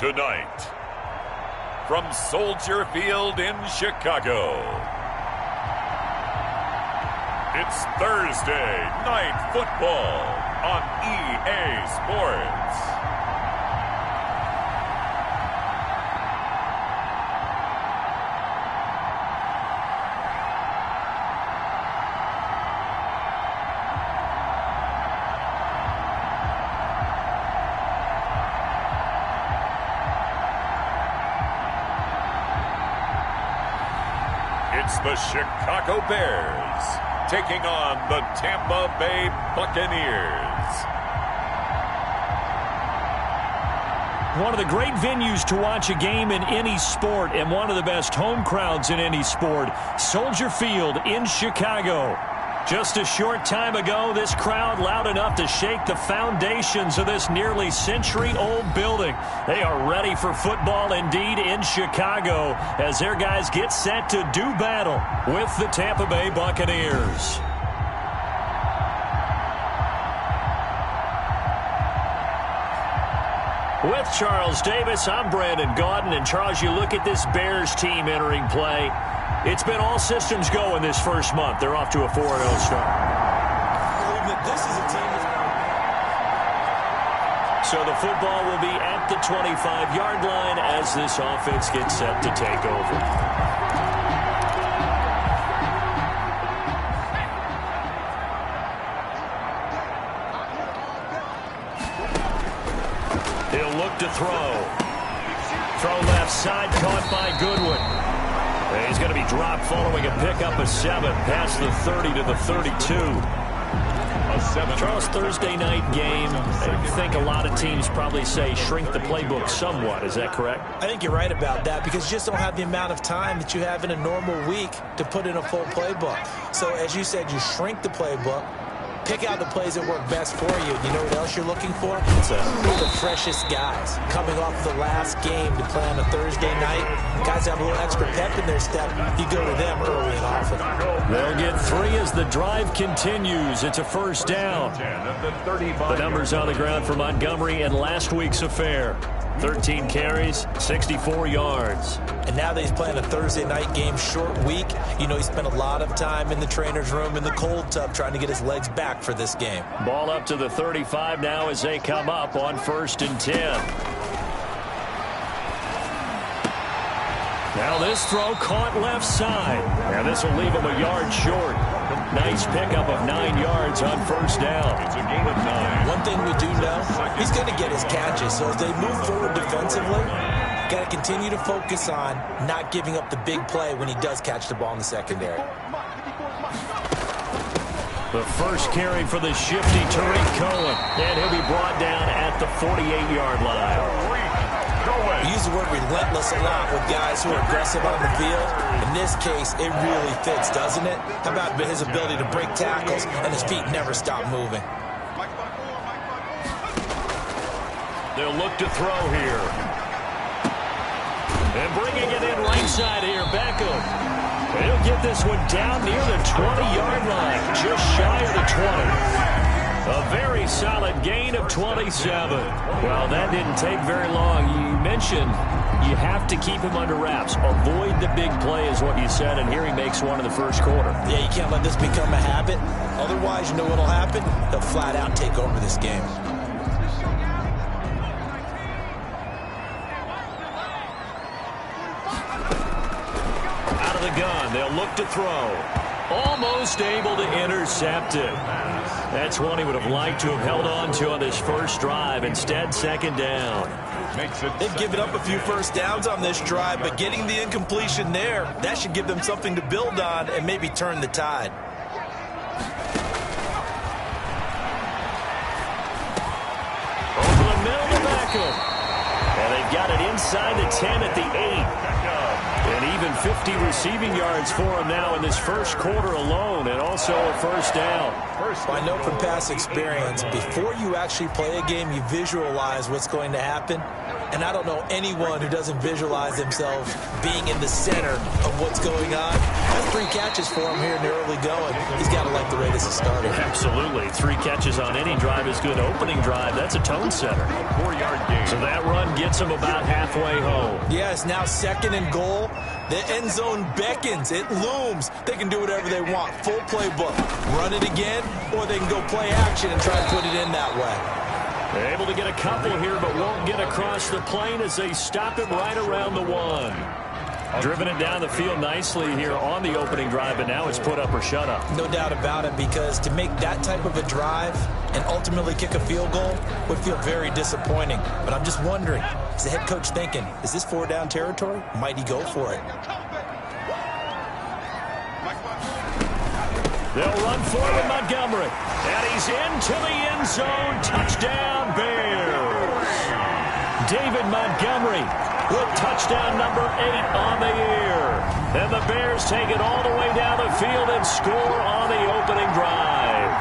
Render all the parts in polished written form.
Tonight, from Soldier Field in Chicago, it's Thursday Night Football on EA Sports. It's the Chicago Bears taking on the Tampa Bay Buccaneers. One of the great venues to watch a game in any sport and one of the best home crowds in any sport, Soldier Field in Chicago. Just a short time ago, this crowd loud enough to shake the foundations of this nearly century-old building. They are ready for football indeed in Chicago as their guys get set to do battle with the Tampa Bay Buccaneers. With Charles Davis, I'm Brandon Gaudin. And Charles, you look at this Bears team entering play. It's been all systems go in this first month. They're off to a 4-0 start. I believe that this is a team so the football will be at the 25-yard line as this offense gets set to take over. He'll look to throw. Throw left side, caught by Goodwin. And he's going to be dropped following a pickup of 7 past the 30 to the 32. Charles, Thursday night game, I think a lot of teams probably say shrink the playbook somewhat. Is that correct? I think you're right about that because you just don't have the amount of time that you have in a normal week to put in a full playbook. So as you said, you shrink the playbook. Pick out the plays that work best for you. You know what else you're looking for? It's the freshest guys. Coming off the last game to play on a Thursday night, guys have a little extra pep in their step. You go to them early and often. They'll get 3 as the drive continues. It's a first down. The numbers on the ground for Montgomery in last week's affair. 13 carries, 64 yards. And now that he's playing a Thursday night game, short week, you know he spent a lot of time in the trainer's room in the cold tub trying to get his legs back for this game. Ball up to the 35 now as they come up on 1st and 10. Now this throw caught left side. Now this will leave him a yard short. Nice pickup of 9 yards on 1st down. It's a gain of 9. One thing we do know, he's going to get his catches. So as they move forward defensively, got to continue to focus on not giving up the big play when he does catch the ball in the secondary. The first carry for the shifty Tariq Cohen. And he'll be brought down at the 48-yard line. We use the word relentless a lot with guys who are aggressive on the field. In this case, it really fits, doesn't it? How about his ability to break tackles and his feet never stop moving? They'll look to throw here. And bringing it in right side here, Beckham. He'll get this one down near the 20-yard line, just shy of the 20. A very solid gain of 27. Well, that didn't take very long. You mentioned you have to keep him under wraps. Avoid the big play is what you said, and here he makes one in the first quarter. Yeah, you can't let this become a habit. Otherwise, you know what will happen? They'll flat out take over this game. Out of the gun, they'll look to throw. Almost able to intercept it. That's one he would have liked to have held on to on this first drive. Instead, 2nd down. They've given up a few first downs on this drive, but getting the incompletion there, that should give them something to build on and maybe turn the tide. Over the middle to Beckham. And they've got it inside the 10 at the 8. And even 50 receiving yards for him now in this first quarter alone, and also a first down. I know from past experience, before you actually play a game, you visualize what's going to happen. And I don't know anyone who doesn't visualize themselves being in the center of what's going on. That's 3 catches for him here in the early going. He's got to like the way this is starting. Absolutely. 3 catches on any drive is good. Opening drive, that's a tone setter. 4-yard gain. So that run gets him about halfway home. Yeah, it's now 2nd and goal. The end zone beckons. It looms. They can do whatever they want. Full playbook. Run it again, or they can go play action and try to put it in that way. They're able to get a couple here, but won't get across the plane as they stop him right around the 1. Driven it down the field nicely here on the opening drive, but now it's put up or shut up. No doubt about it, because to make that type of a drive and ultimately kick a field goal would feel very disappointing. But I'm just wondering, is the head coach thinking, is this 4-down territory? Might he go for it? They'll run for it with Montgomery. And he's into the end zone. Touchdown, Bears. David Montgomery with touchdown number 8 on the year. And the Bears take it all the way down the field and score on the opening drive.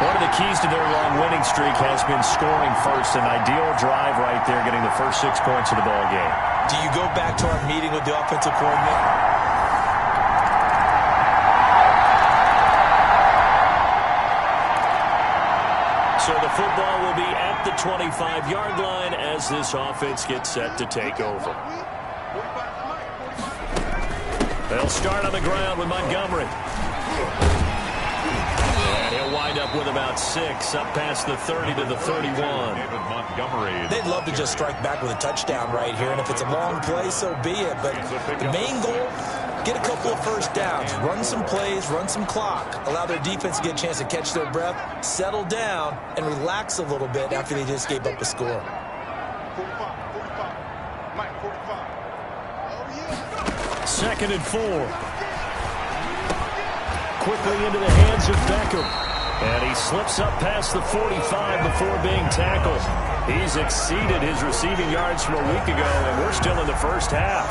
One of the keys to their long winning streak has been scoring first. An ideal drive right there, getting the first 6 points of the ball game. Do you go back to our meeting with the offensive coordinator? So the football will be at the 25-yard line as this offense gets set to take over. They'll start on the ground with Montgomery. And he'll wind up with about 6, up past the 30 to the 31. They'd love to just strike back with a touchdown right here, and if it's a long play, so be it. But the main goal, get a couple of first downs, run some plays, run some clock, allow their defense to get a chance to catch their breath, settle down, and relax a little bit after they just gave up a score. 2nd and 4. Quickly into the hands of Beckham. And he slips up past the 45 before being tackled. He's exceeded his receiving yards from a week ago, and we're still in the first half.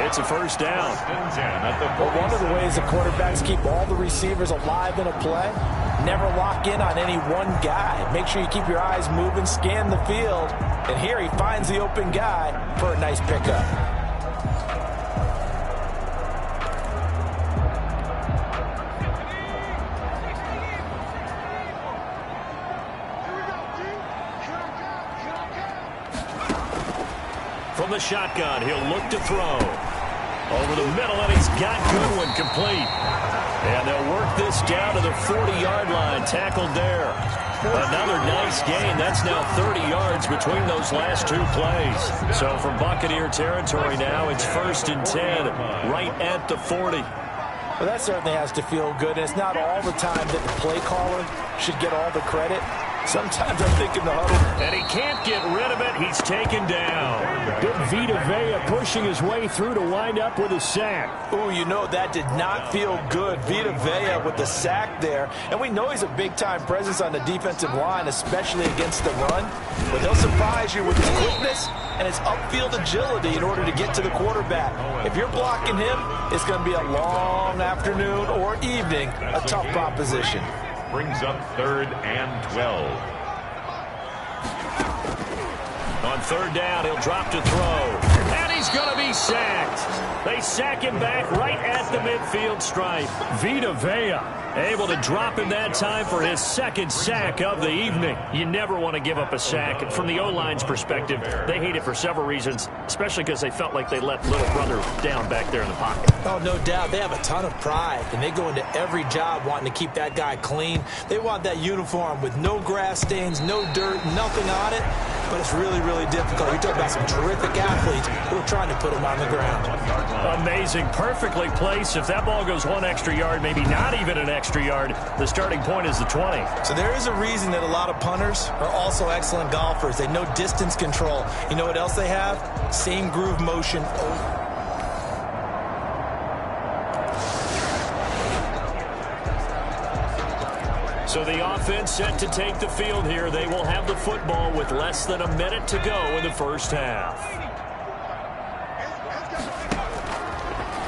It's a first down. Well, one of the ways the quarterbacks keep all the receivers alive in a play, never lock in on any one guy. Make sure you keep your eyes moving, scan the field. And here he finds the open guy for a nice pickup. From the shotgun, he'll look to throw. Over the middle, and he's got Goodwin complete. And they'll work this down to the 40-yard line. Tackled there. Another nice gain. That's now 30 yards between those last 2 plays. So from Buccaneer territory now, it's 1st and 10, right at the 40. Well, that certainly has to feel good. And it's not all the time that the play caller should get all the credit. Sometimes I'm thinking the huddle. And he can't get rid of it. He's taken down. Good Vita Vea pushing his way through to wind up with a sack. Ooh, you know, that did not feel good. Vita Vea with the sack there. And we know he's a big-time presence on the defensive line, especially against the run. But he'll surprise you with his quickness and his upfield agility in order to get to the quarterback. If you're blocking him, it's going to be a long afternoon or evening, a tough proposition. Brings up 3rd and 12. On 3rd down, he'll drop to throw. And he's going to be sacked. They sack him back right at the midfield stripe. Vita Vea able to drop him that time for his 2nd sack of the evening. You never want to give up a sack. From the O-line's perspective, they hate it for several reasons, especially because they felt like they let little brother down back there in the pocket. Oh, no doubt. They have a ton of pride, and they go into every job wanting to keep that guy clean. They want that uniform with no grass stains, no dirt, nothing on it. But it's really, really difficult. You're talking about some terrific athletes who are trying to put him on the ground. Amazing. Perfectly placed. If that ball goes 1 extra yard, maybe not even an extra yard, the starting point is the 20. So there is a reason that a lot of punters are also excellent golfers. They know distance control. You know what else they have? Same groove motion. So the offense set to take the field here. They will have the football with less than a minute to go in the first half.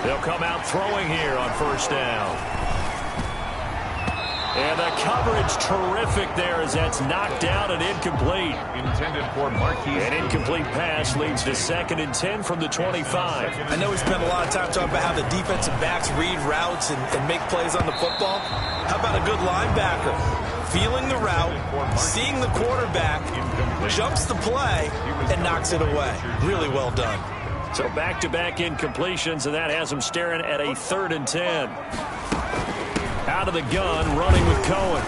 They'll come out throwing here on 1st down. And the coverage terrific there as that's knocked down and incomplete. Intended for Marquise. An incomplete pass leads to 2nd and 10 from the 25. I know we spent a lot of time talking about how the defensive backs read routes and make plays on the football. How about a good linebacker? Feeling the route, seeing the quarterback, jumps the play, and knocks it away. Really well done. So back-to-back incompletions, and that has him staring at a 3rd and 10. Out of the gun, running with Cohen.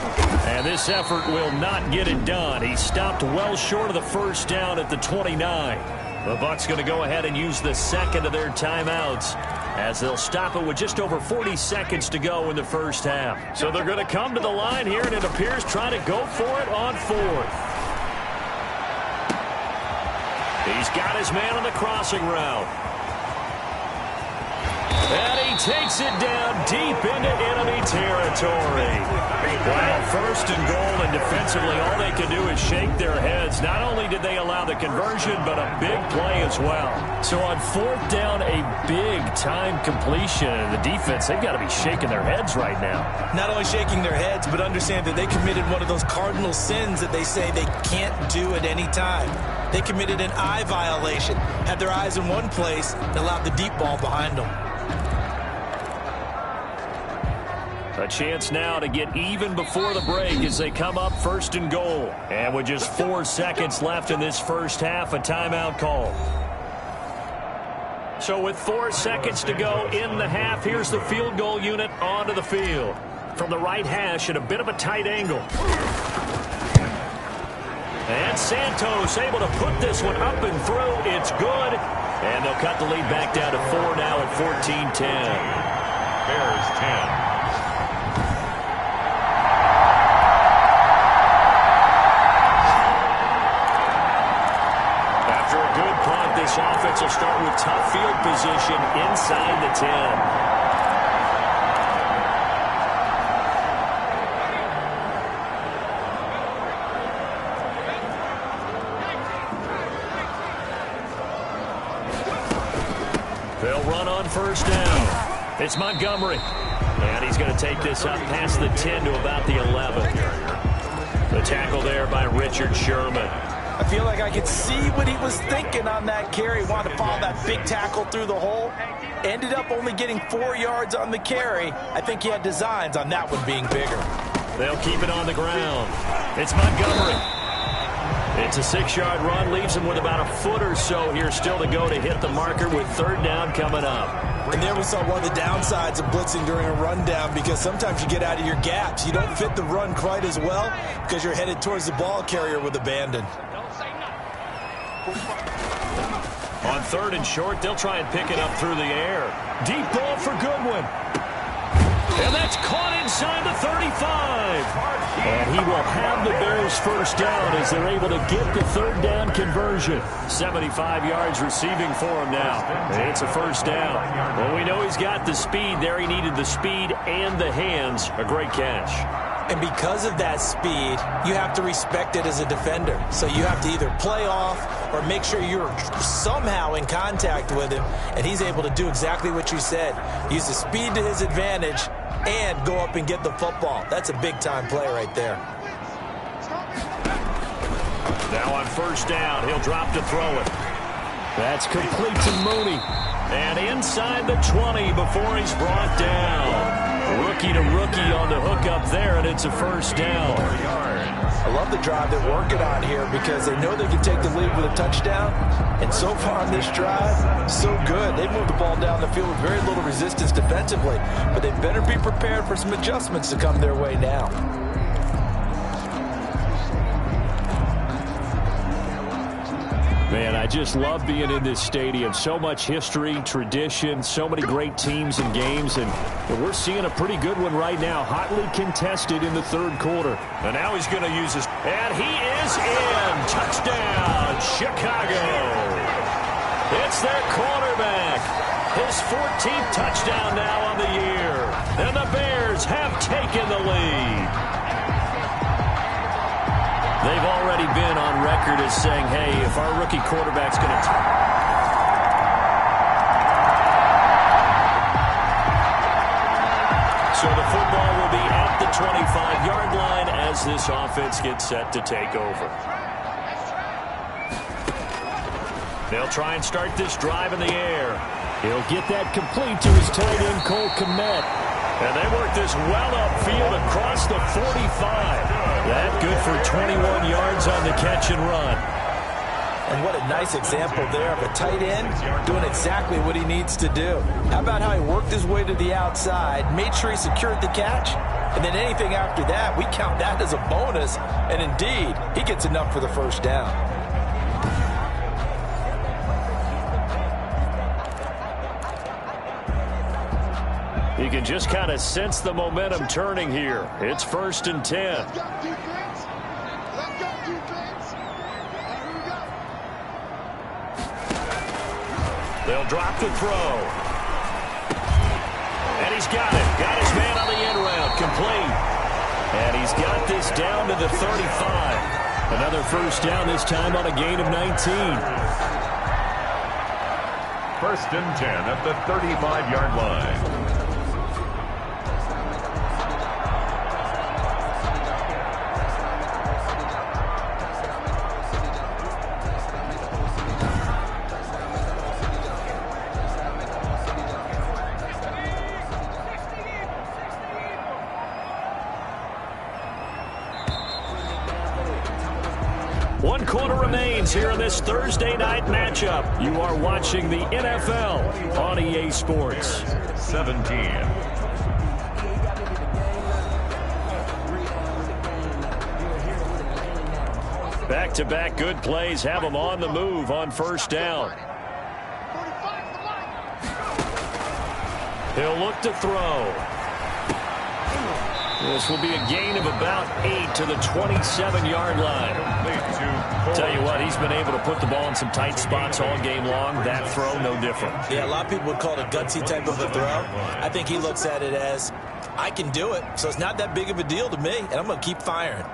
And this effort will not get it done. He stopped well short of the first down at the 29. The Bucs going to go ahead and use the second of their timeouts as they'll stop it with just over 40 seconds to go in the first half. So they're going to come to the line here, and it appears trying to go for it on 4th. He's got his man on the crossing route. And he takes it down deep into enemy territory. Well, 1st and goal, and defensively all they can do is shake their heads. Not only did they allow the conversion, but a big play as well. So on 4th down, a big-time completion. And the defense, they've got to be shaking their heads right now. Not only shaking their heads, but understand that they committed one of those cardinal sins that they say they can't do at any time. They committed an eye violation, had their eyes in one place, and allowed the deep ball behind them. A chance now to get even before the break as they come up 1st and goal. And with just 4 seconds left in this first half, a timeout call. So with 4 seconds to go in the half, here's the field goal unit onto the field. From the right hash at a bit of a tight angle. And Santos able to put this one up and through. It's good. And they'll cut the lead back down to 4 now at 14-10. Bears 10. This offense will start with tough field position inside the 10. They'll run on 1st down. It's Montgomery. And he's going to take this up past the 10 to about the 11. The tackle there by Richard Sherman. I feel like I could see what he was thinking on that carry. Wanted to follow that big tackle through the hole. Ended up only getting 4 yards on the carry. I think he had designs on that one being bigger. They'll keep it on the ground. It's Montgomery. It's a 6-yard run. Leaves him with about a foot or so here still to go to hit the marker with 3rd down coming up. And there we saw one of the downsides of blitzing during a rundown, because sometimes you get out of your gaps. You don't fit the run quite as well because you're headed towards the ball carrier with abandon. On 3rd and short, they'll try and pick it up through the air. Deep ball for Goodwin. And that's caught inside the 35. And he will have the Bears 1st down as they're able to get the 3rd down conversion. 75 yards receiving for him now. It's a 1st down. Well, we know he's got the speed there. He needed the speed and the hands. A great catch. And because of that speed, you have to respect it as a defender. So you have to either play off or make sure you're somehow in contact with him, and he's able to do exactly what you said. Use the speed to his advantage and go up and get the football. That's a big-time play right there. Now on 1st down, he'll drop to throw it. That's complete to Mooney. And inside the 20 before he's brought down. Rookie to rookie on the hook up there, and it's a 1st down. I love the drive they're working on here because they know they can take the lead with a touchdown. And so far on this drive, so good. They moved the ball down the field with very little resistance defensively. But they better be prepared for some adjustments to come their way now. Man, I just love being in this stadium. So much history, tradition, so many great teams and games, and we're seeing a pretty good one right now. Hotly contested in the 3rd quarter. And now he's going to use his... And he is in! Touchdown, Chicago! It's their quarterback. His 14th touchdown now on the year. And the Bears have taken the lead. They've already been on record as saying, hey, if our rookie quarterback's going to... So the football will be at the 25-yard line as this offense gets set to take over. They'll try and start this drive in the air. He'll get that complete to his tight end, Cole Kmet. And they work this well upfield across the 45. That good for 21 yards on the catch and run. And what a nice example there of a tight end doing exactly what he needs to do. How about how he worked his way to the outside, made sure he secured the catch, and then anything after that, we count that as a bonus. And indeed, he gets enough for the first down. You can just kind of sense the momentum turning here. It's 1st and 10. They'll drop the throw. And he's got it. Got his man on the end route. Complete. And he's got this down to the 35. Another first down, this time on a gain of 19. 1st and 10 at the 35-yard line. One quarter remains here in this Thursday night matchup. You are watching the NFL on EA Sports. 17. Back-to-back good plays have them on the move on first down. He'll look to throw. This will be a gain of about 8 to the 27-yard line. Tell you what, he's been able to put the ball in some tight spots all game long. That throw, no different. Yeah, a lot of people would call it a gutsy type of a throw. I think he looks at it as, I can do it, so it's not that big of a deal to me, and I'm going to keep firing.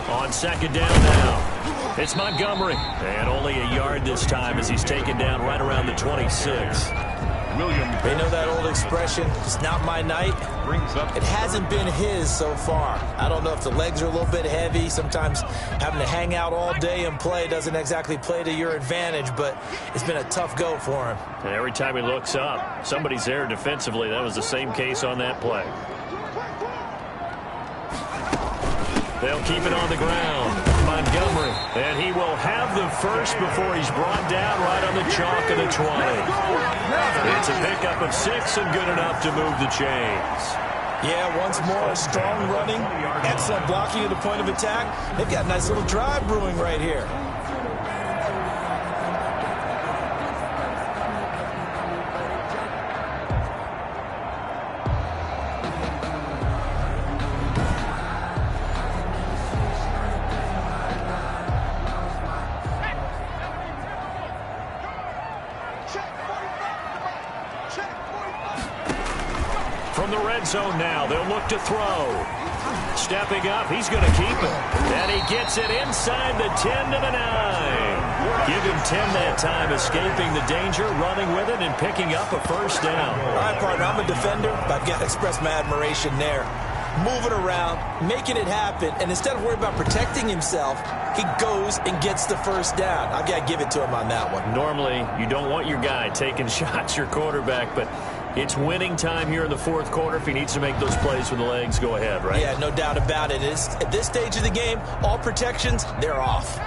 On second down now. It's Montgomery. And only a yard this time as he's taken down right around the 26. They know that old expression, it's not my night. It hasn't been his so far. I don't know if the legs are a little bit heavy. Sometimes having to hang out all day and play doesn't exactly play to your advantage, but it's been a tough go for him. And every time he looks up, somebody's there defensively. That was the same case on that play. They'll keep it on the ground. Montgomery. And he will have the first before he's brought down right on the chalk of the 20. It's a pickup of 6 and good enough to move the chains. Yeah, once more, strong running, excellent blocking at the point of attack. They've got a nice little drive brewing right here. From the red zone now, they'll look to throw. Stepping up, he's going to keep it. And he gets it inside the 10 to the 9. Give him 10 that time, escaping the danger, running with it, and picking up a first down. All right, partner, I'm a defender, but I've got to express my admiration there. Moving around, making it happen, and instead of worrying about protecting himself, he goes and gets the first down. I've got to give it to him on that one. Normally, you don't want your guy taking shots, your quarterback, but it's winning time here in the fourth quarter. If he needs to make those plays with the legs, go ahead, right? Yeah, no doubt about it. At this stage of the game, all protections, they're off.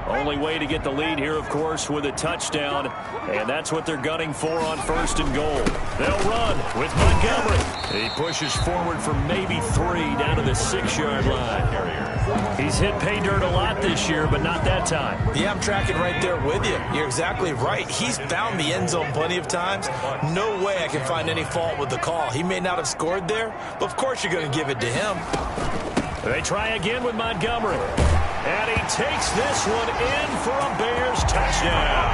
Only way to get the lead here, of course, with a touchdown, and that's what they're gunning for on first and goal. They'll run with Montgomery. He pushes forward for maybe 3 down to the 6-yard line. He's hit pay dirt a lot this year, but not that time. Yeah, I'm tracking right there with you. You're exactly right. He's found the end zone plenty of times. No way I can find any fault with the call. He may not have scored there, but of course you're going to give it to him. They try again with Montgomery. And he takes this one in for a Bears touchdown.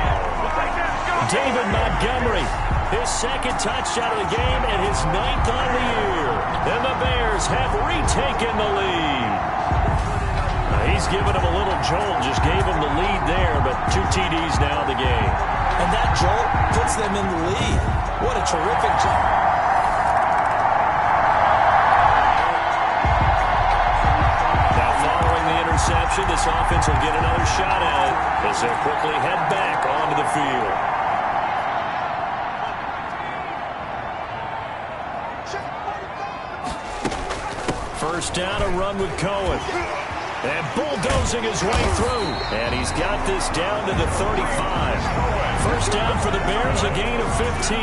David Montgomery, his second touchdown of the game and his 9th on the year. And the Bears have retaken the lead. He's given him a little jolt, just gave him the lead there, but 2 TDs now in the game. And that puts them in the lead. What a terrific job. Now following the interception, this offense will get another shot at it as they quickly head back onto the field. First down, a run with Cohen. And bulldozing his way through. And he's got this down to the 35. First down for the Bears, a gain of 15.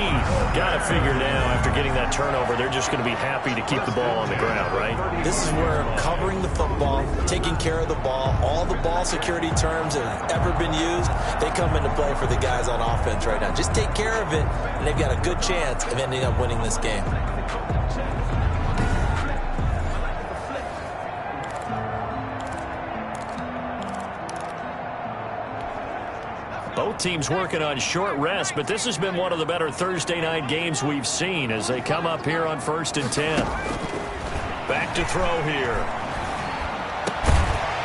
Got to figure now, after getting that turnover, they're just going to be happy to keep the ball on the ground, right? This is where covering the football, taking care of the ball, all the ball security terms that have ever been used, they come into play for the guys on offense right now. Just take care of it, and they've got a good chance of ending up winning this game. Both teams working on short rest, but this has been one of the better Thursday night games we've seen as they come up here on 1st and 10. Back to throw here.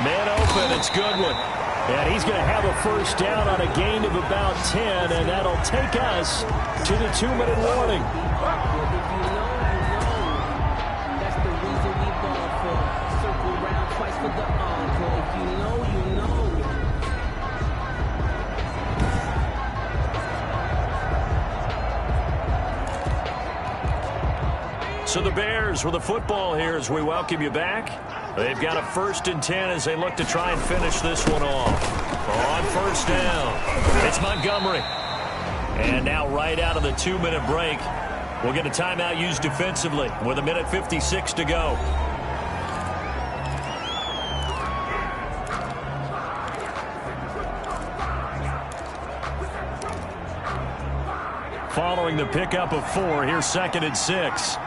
Man open, it's Goodwin. And he's going to have a first down on a gain of about 10, and that'll take us to the 2-minute warning. That's the reason we ball for. Circle round twice for the encore. If you know, you know. So the Bears with the football here as we welcome you back. They've got a 1st and 10 as they look to try and finish this one off. On first down, it's Montgomery. And now right out of the 2-minute break, we'll get a timeout used defensively with 1:56 to go. Following the pickup of 4, here's 2nd and 6.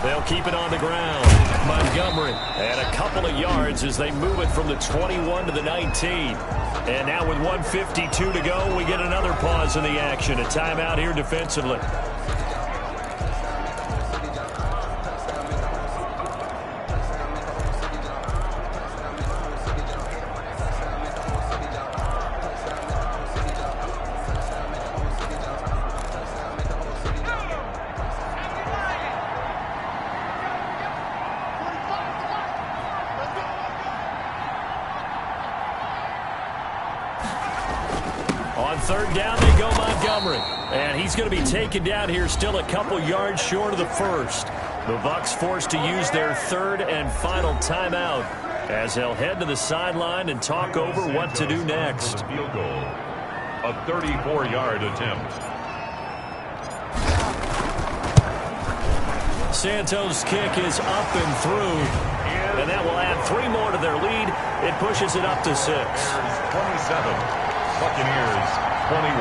They'll keep it on the ground. Montgomery, and a couple of yards as they move it from the 21 to the 19. And now with 1:52 to go, we get another pause in the action. A timeout here defensively. On 3rd down, they go Montgomery. And he's going to be taken down here still a couple yards short of the 1st. The Bucs forced to use their 3rd and final timeout as they'll head to the sideline and talk over what to do next. Field goal. A 34-yard attempt. Santos' kick is up and through. And that will add 3 more to their lead. It pushes it up to 6. 27. Buccaneers 21.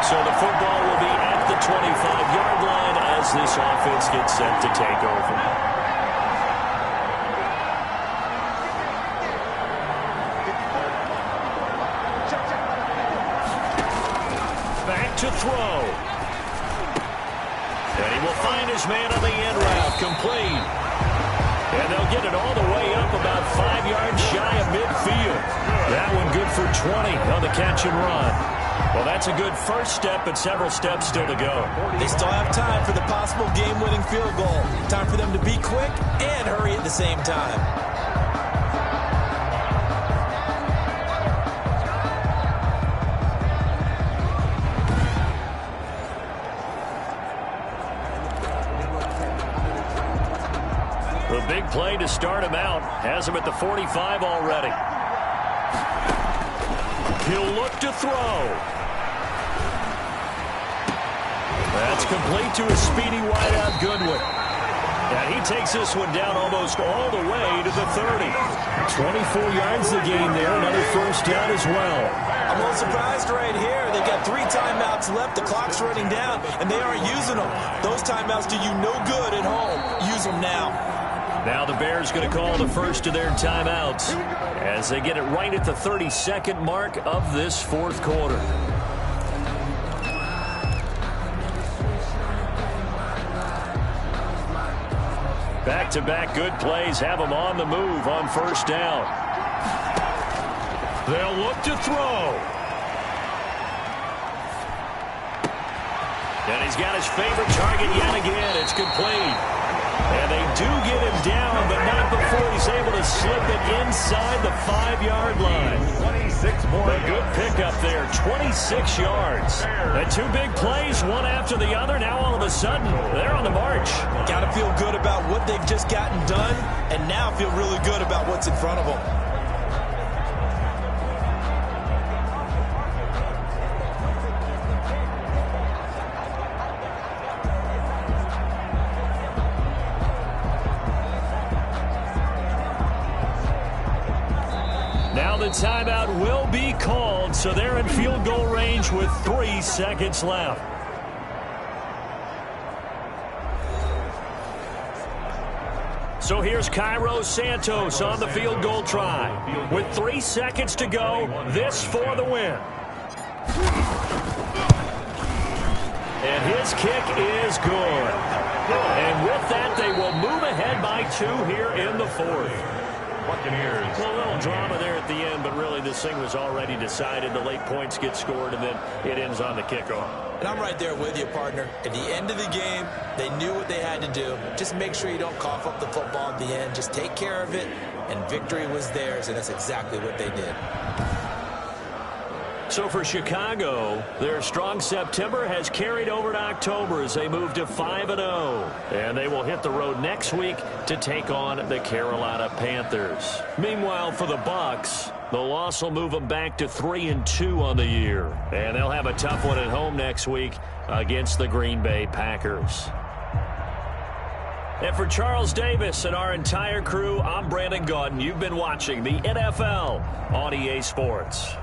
So the football will be at the 25-yard line as this offense gets set to take over. Back to throw. And he will find his man on the end route, complete. And they'll get it all the way up about 5 yards shy of midfield. That one good for 20 on the catch and run. Well, that's a good first step, but several steps still to go. They still have time for the possible game-winning field goal. Time for them to be quick and hurry at the same time. The big play to start him out has him at the 45 already. He'll look to throw. That's complete to a speedy wideout Goodwin. And he takes this one down almost all the way to the 30. 24 yards the gain there, another first down as well. I'm a little surprised right here. They've got 3 timeouts left. The clock's running down, and they aren't using them. Those timeouts do you no good at home. Use them now. Now the Bears going to call the first of their timeouts as they get it right at the 32nd mark of this 4th quarter. Back-to-back good plays have them on the move on first down. They'll look to throw. And he's got his favorite target yet again. It's complete. And they do get him down, but not before he's able to slip it inside the 5-yard line. 26 more. A good pickup there, 26 yards. And two big plays, one after the other. Now all of a sudden, they're on the march. Got to feel good about what they've just gotten done, and now feel really good about what's in front of them. Now the timeout will be called, so they're in field goal range with 3 seconds left. So here's Cairo Santos on the field goal try. With 3 seconds to go, this for the win. And his kick is good. And with that, they will move ahead by 2 here in the 4th. Buccaneers. Well, a little drama there at the end, but really this thing was already decided. The late points get scored, and then it ends on the kickoff. And I'm right there with you, partner. At the end of the game, they knew what they had to do. Just make sure you don't cough up the football at the end. Just take care of it, and victory was theirs, and that's exactly what they did. So for Chicago, their strong September has carried over to October as they move to 5-0. And they will hit the road next week to take on the Carolina Panthers. Meanwhile, for the Bucs, the loss will move them back to 3-2 on the year. And they'll have a tough one at home next week against the Green Bay Packers. And for Charles Davis and our entire crew, I'm Brandon Gaudin. You've been watching the NFL on EA Sports.